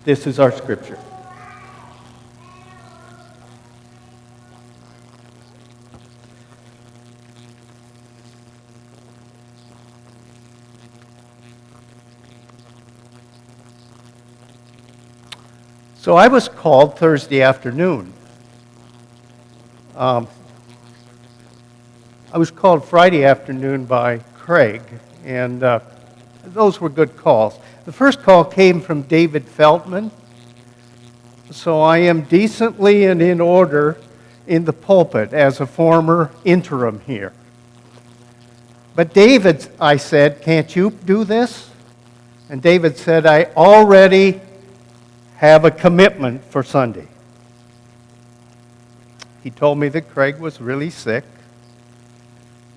This is our scripture. So I was called Thursday afternoon. I was called Friday afternoon by Craig, and those were good calls. The first call came from David Feldman, so I am decently and in order in the pulpit as a former interim here. But David, I said, can't you do this? And David said, I already have a commitment for Sunday. He told me that Craig was really sick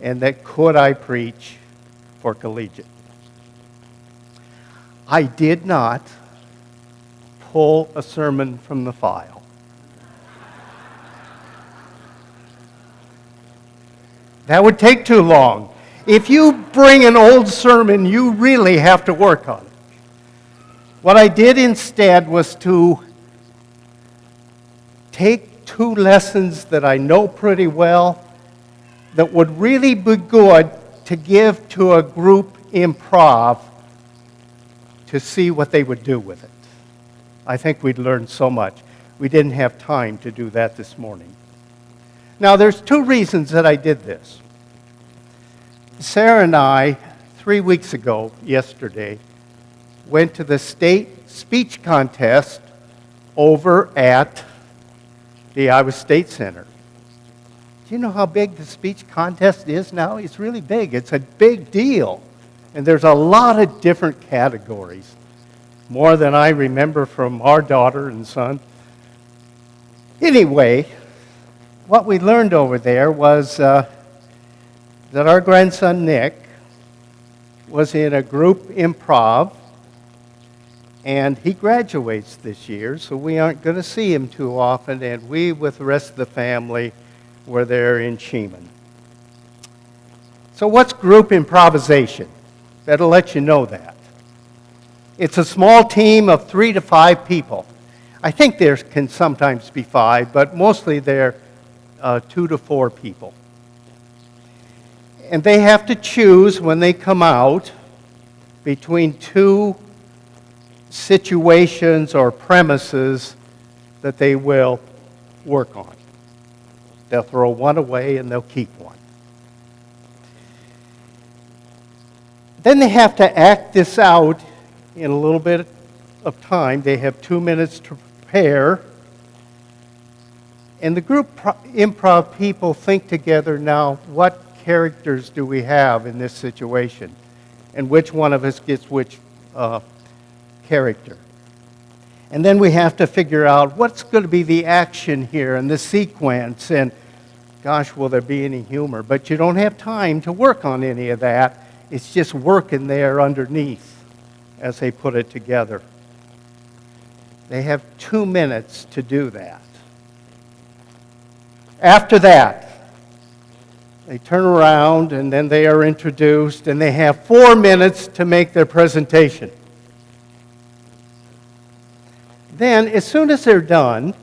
and that could I preach for Collegiate. I did not pull a sermon from the file. That would take too long. If you bring an old sermon, you really have to work on it. What I did instead was to take two lessons that I know pretty well that would really be good to give to a group improv to see what they would do with it. I think we'd learn so much. We didn't have time to do that this morning. Now, there's two reasons that I did this. Sarah and I, 3 weeks ago, yesterday, went to the state speech contest over at the Iowa State Center. Do you know how big the speech contest is now? It's really big. It's a big deal. And there's a lot of different categories, more than I remember from our daughter and son. Anyway, what we learned over there was that our grandson Nick was in a group improv, and he graduates this year, so we aren't going to see him too often, and we, with the rest of the family, were there in Sheeman. So what's group improvisation? Better let you know that. It's a small team of 3 to 5 people. I think there can sometimes be 5, but mostly they're 2 to 4 people. And they have to choose when they come out between 2 situations or premises that they will work on. They'll throw one away and they'll keep one. Then they have to act this out in a little bit of time. They have 2 minutes to prepare. And the group improv people think together now, what characters do we have in this situation? And which one of us gets which character? And then we have to figure out what's going to be the action here and the sequence, and gosh, will there be any humor? But you don't have time to work on any of that. It's just working there underneath as they put it together. They have 2 minutes to do that. After that, they turn around and then they are introduced and they have 4 minutes to make their presentation. Then, as soon as they're done,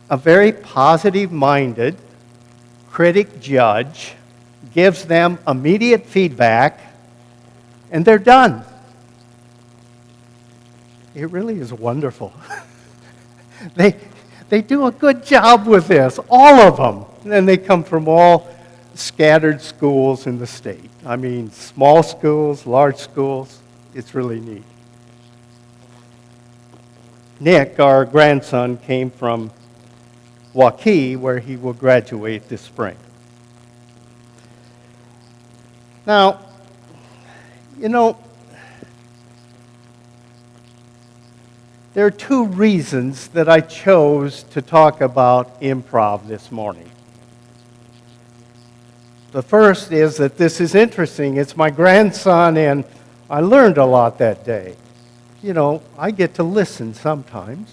a very positive-minded critic judge gives them immediate feedback, and they're done. It really is wonderful. They do a good job with this, all of them. And they come from all scattered schools in the state. I mean, small schools, large schools. It's really neat. Nick, our grandson, came from Waukee, where he will graduate this spring. Now, you know, there are 2 reasons that I chose to talk about improv this morning. The first is that this is interesting. It's my grandson, and I learned a lot that day. You know, I get to listen sometimes.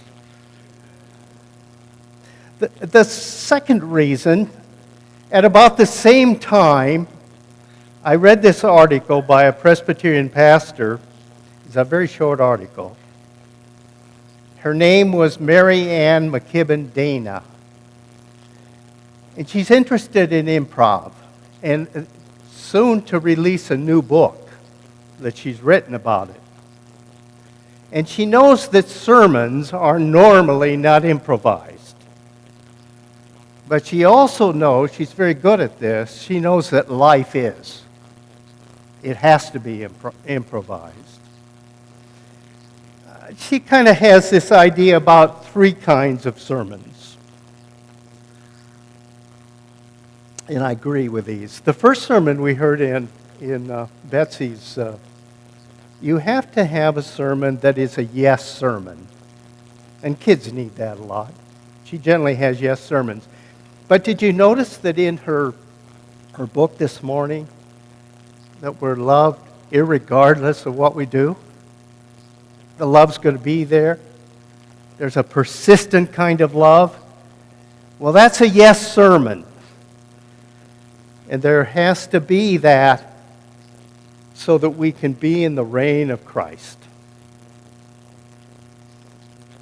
The second reason, at about the same time, I read this article by a Presbyterian pastor. It's a very short article. Her name was Mary Ann McKibben Dana. And she's interested in improv and soon to release a new book that she's written about it. And she knows that sermons are normally not improvised. But she also knows, she's very good at this, she knows that life is. It has to be improvised. She kind of has this idea about three kinds of sermons. And I agree with these. The first sermon we heard in Betsy's, you have to have a sermon that is a yes sermon. And kids need that a lot. She generally has yes sermons. But did you notice that in her book this morning, that we're loved irregardless of what we do? The love's going to be there. There's a persistent kind of love. Well, that's a yes sermon. And there has to be that so that we can be in the reign of Christ.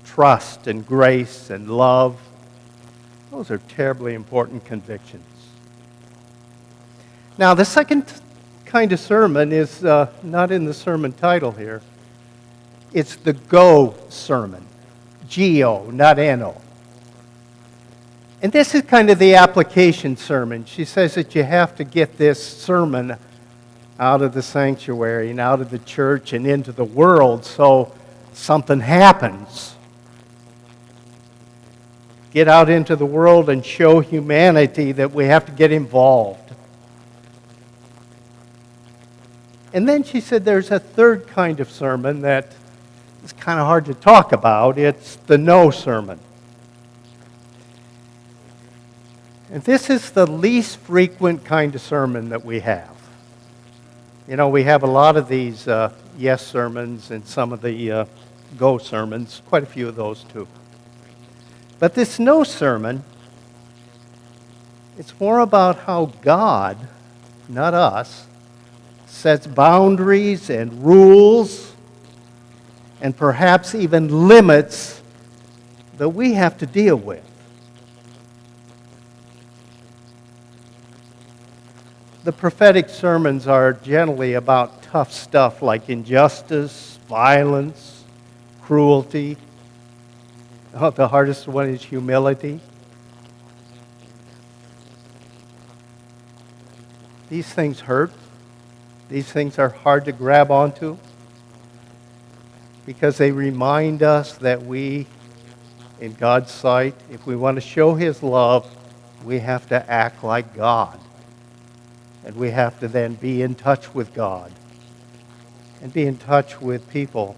Trust and grace and love, those are terribly important convictions. Now, the second kind of sermon is not in the sermon title here. It's the go sermon. G-O, not N-O. And this is kind of the application sermon. She says that you have to get this sermon out of the sanctuary and out of the church and into the world so something happens. Get out into the world and show humanity that we have to get involved. And then she said there's a third kind of sermon that is kind of hard to talk about. It's the no sermon. And this is the least frequent kind of sermon that we have. You know, we have a lot of these yes sermons and some of the go sermons, quite a few of those too. But this no sermon, it's more about how God, not us, sets boundaries and rules and perhaps even limits that we have to deal with. The prophetic sermons are generally about tough stuff like injustice, violence, cruelty. Oh, the hardest one is humility. These things hurt. These things are hard to grab onto because they remind us that we, in God's sight, if we want to show His love, we have to act like God. And we have to then be in touch with God and be in touch with people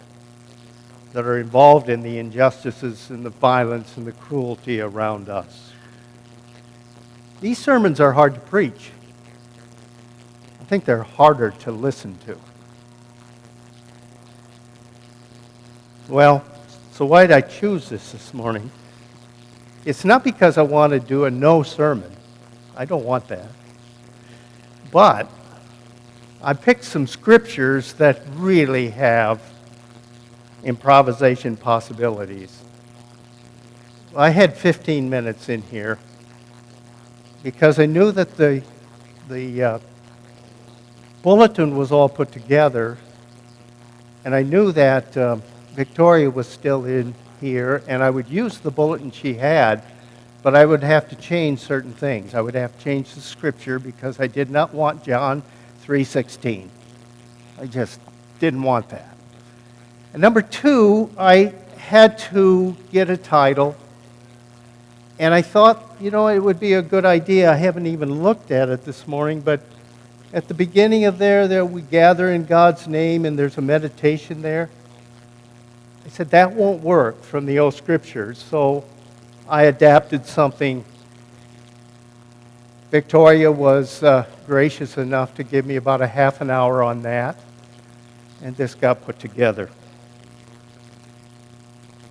that are involved in the injustices and the violence and the cruelty around us. These sermons are hard to preach. I think they're harder to listen to. Well, so why did I choose this morning? It's not because I want to do a no sermon. I don't want that. But I picked some scriptures that really have improvisation possibilities. I had 15 minutes in here because I knew that the bulletin was all put together, and I knew that Victoria was still in here, and I would use the bulletin she had, but I would have to change certain things. I would have to change the scripture because I did not want John 3:16. I just didn't want that. And number two, I had to get a title, and I thought, you know, it would be a good idea. I haven't even looked at it this morning, but at the beginning of there we gather in God's name, and there's a meditation there. I said, that won't work from the old scriptures, so I adapted something. Victoria was gracious enough to give me about a half an hour on that, and this got put together.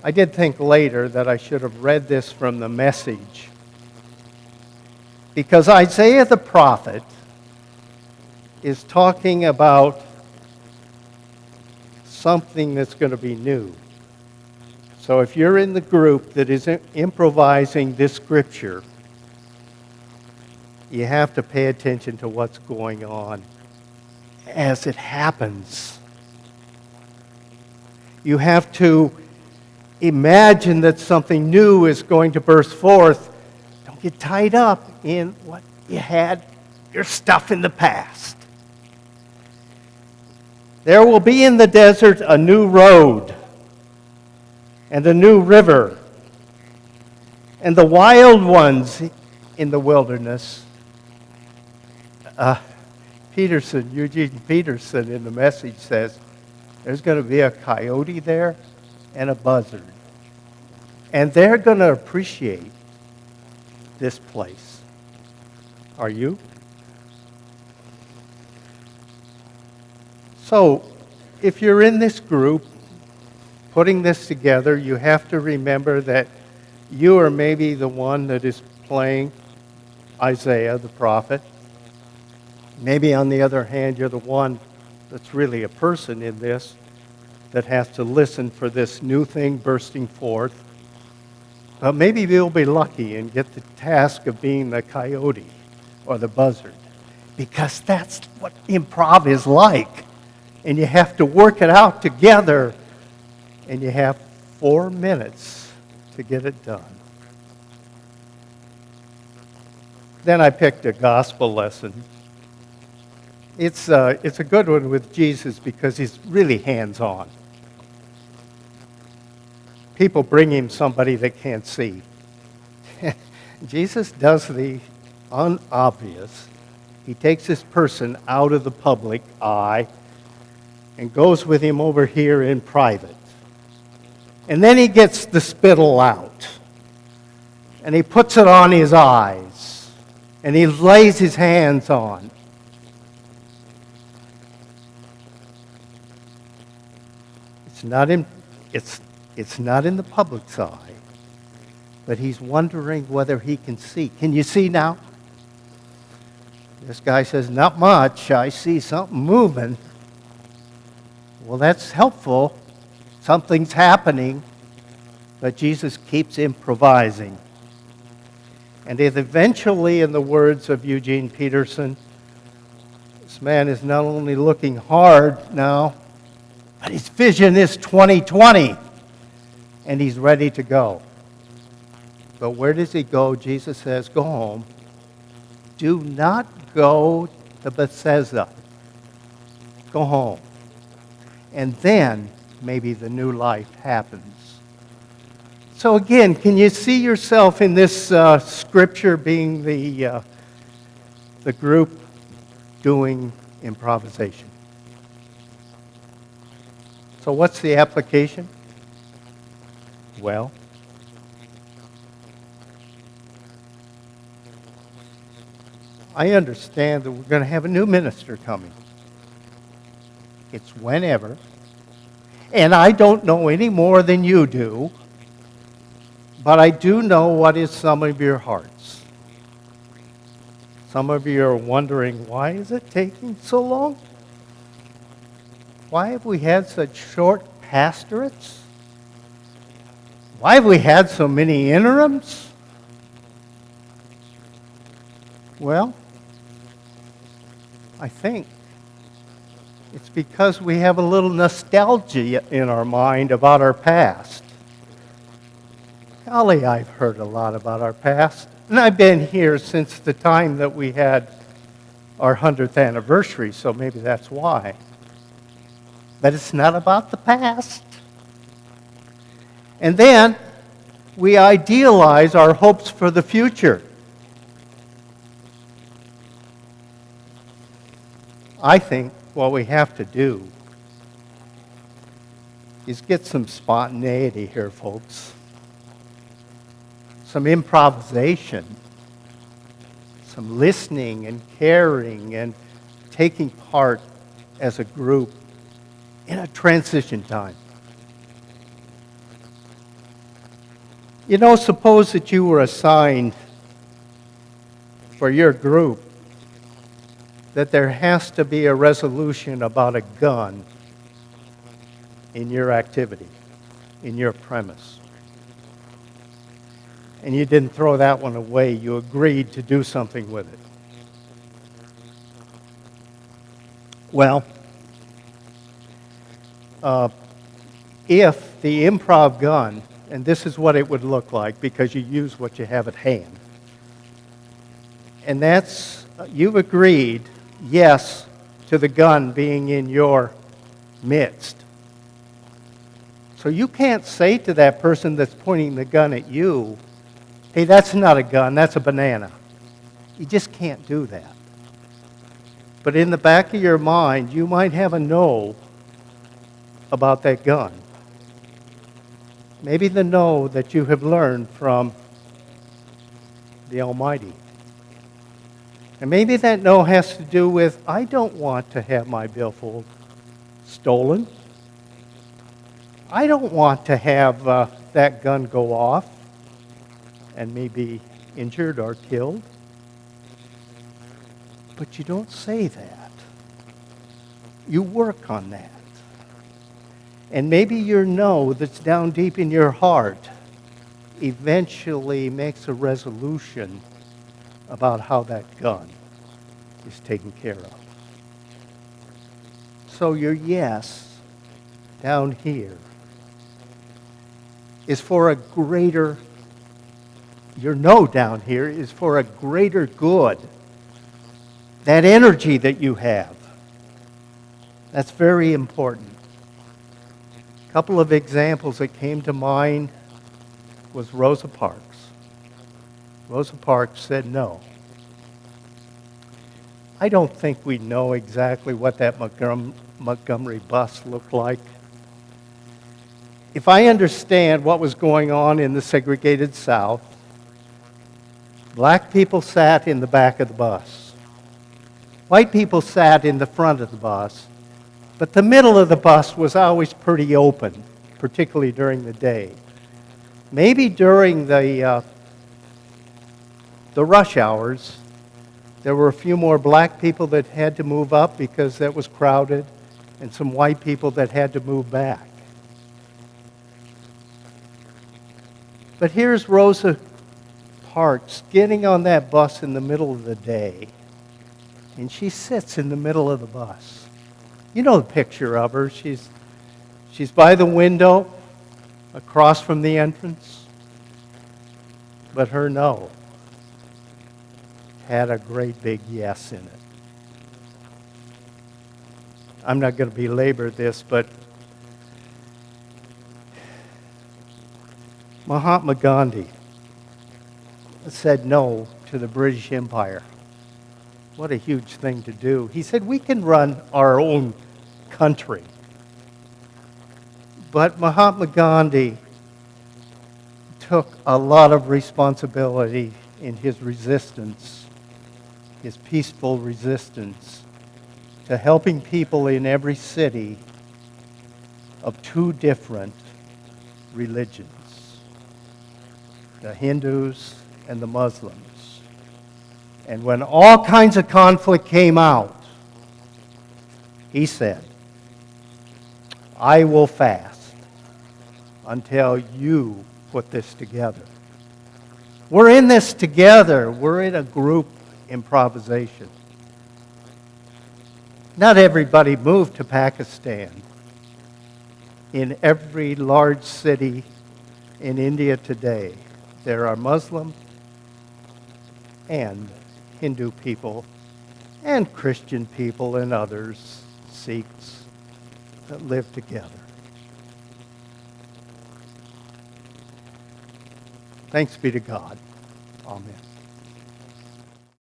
I did think later that I should have read this from the Message, because Isaiah the prophet is talking about something that's going to be new. So if you're in the group that is improvising this scripture, you have to pay attention to what's going on as it happens. You have to imagine that something new is going to burst forth. Don't get tied up in what you had, your stuff in the past. There will be in the desert a new road and a new river, and the wild ones in the wilderness. Eugene Peterson in the Message says, there's going to be a coyote there and a buzzard. And they're going to appreciate this place. Are you? So, if you're in this group, putting this together, you have to remember that you are maybe the one that is playing Isaiah, the prophet. Maybe on the other hand, you're the one that's really a person in this that has to listen for this new thing bursting forth. But maybe you'll be lucky and get the task of being the coyote or the buzzard, because that's what improv is like. And you have to work it out together, and you have 4 minutes to get it done. Then I picked a gospel lesson. It's a good one with Jesus because he's really hands-on. People bring him somebody that can't see. Jesus does the unobvious. He takes this person out of the public eye and goes with him over here in private. And then he gets the spittle out, and he puts it on his eyes, and he lays his hands on. It's not in the public's eye, but he's wondering whether he can see. Can you see now? This guy says, not much. I see something moving. Well, that's helpful. Something's happening, but Jesus keeps improvising. And eventually, in the words of Eugene Peterson, this man is not only looking hard now, but his vision is 20/20, and he's ready to go. But where does he go? Jesus says, go home. Do not go to Bethsaida. Go home. And then maybe the new life happens. So again, can you see yourself in this scripture being the group doing improvisation? So what's the application? Well, I understand that we're going to have a new minister coming. It's whenever. And I don't know any more than you do, but I do know what is some of your hearts. Some of you are wondering, why is it taking so long? Why have we had such short pastorates? Why have we had so many interims? Well, I think it's because we have a little nostalgia in our mind about our past. Golly, I've heard a lot about our past. And I've been here since the time that we had our 100th anniversary, so maybe that's why. But it's not about the past. And then we idealize our hopes for the future. I think what we have to do is get some spontaneity here, folks. Some improvisation, some listening and caring and taking part as a group in a transition time. You know, suppose that you were assigned for your group that there has to be a resolution about a gun in your activity. in your premise. And you didn't throw that one away. You agreed to do something with it. Well, if the improv gun, and this is what it would look like because you use what you have at hand, and that's, you've agreed, yes, to the gun being in your midst. So you can't say to that person that's pointing the gun at you, hey, that's not a gun, that's a banana. You just can't do that. But in the back of your mind, you might have a no about that gun. Maybe the no that you have learned from the Almighty. And maybe that no has to do with, I don't want to have my billfold stolen. I don't want to have that gun go off and me be injured or killed. But you don't say that. You work on that. And maybe your no that's down deep in your heart eventually makes a resolution about how that gun is taken care of. So your yes down here is for a greater, your no down here is for a greater good. That energy that you have, that's very important. A couple of examples that came to mind was Rosa Parks. Rosa Parks said no. I don't think we know exactly what that Montgomery bus looked like. If I understand what was going on in the segregated South, black people sat in the back of the bus. White people sat in the front of the bus, but the middle of the bus was always pretty open, particularly during the day. Maybe during the rush hours, there were a few more black people that had to move up because that was crowded, and some white people that had to move back. But here's Rosa Parks getting on that bus in the middle of the day, and she sits in the middle of the bus. You know the picture of her. She's by the window across from the entrance. But her no had a great big yes in it. I'm not going to belabor this, but Mahatma Gandhi said no to the British Empire. What a huge thing to do. He said, we can run our own country. But Mahatma Gandhi took a lot of responsibility in his resistance, his peaceful resistance, to helping people in every city of two different religions, the Hindus and the Muslims. And when all kinds of conflict came out, he said, I will fast until you put this together. We're in this together. We're in a group improvisation. Not everybody moved to Pakistan. In every large city in India today, there are Muslim and Hindu people and Christian people and others, Sikhs, that live together. Thanks be to God. Amen.